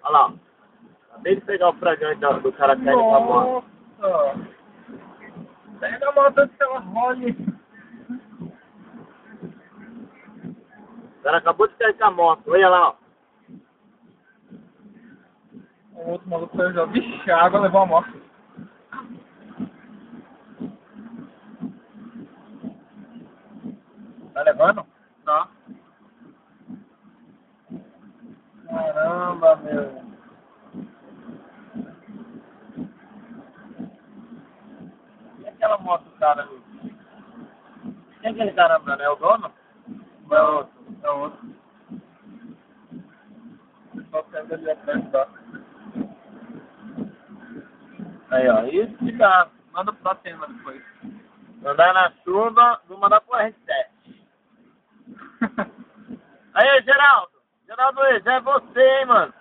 Olha lá, ó. Acabei de pegar o fragante do cara que caiu com a moto. Nossa! Pega a moto antes que ela role. O cara acabou de cair com a moto. Olha lá, ó. O outro maluco foi já. Vixe, a água levou a moto. Tá levando? Tá. Caramba, meu. E aquela moto do cara ali? Quem é aquele cara andando? É o dono? Não é outro. É outro. Só sendo ali atrás, tá? Aí, ó. Isso que dá. Manda pra cima depois. Andar na chuva, vou mandar pro R7. Aí, Geraldo. Geraldo, esse é você, hein, mano.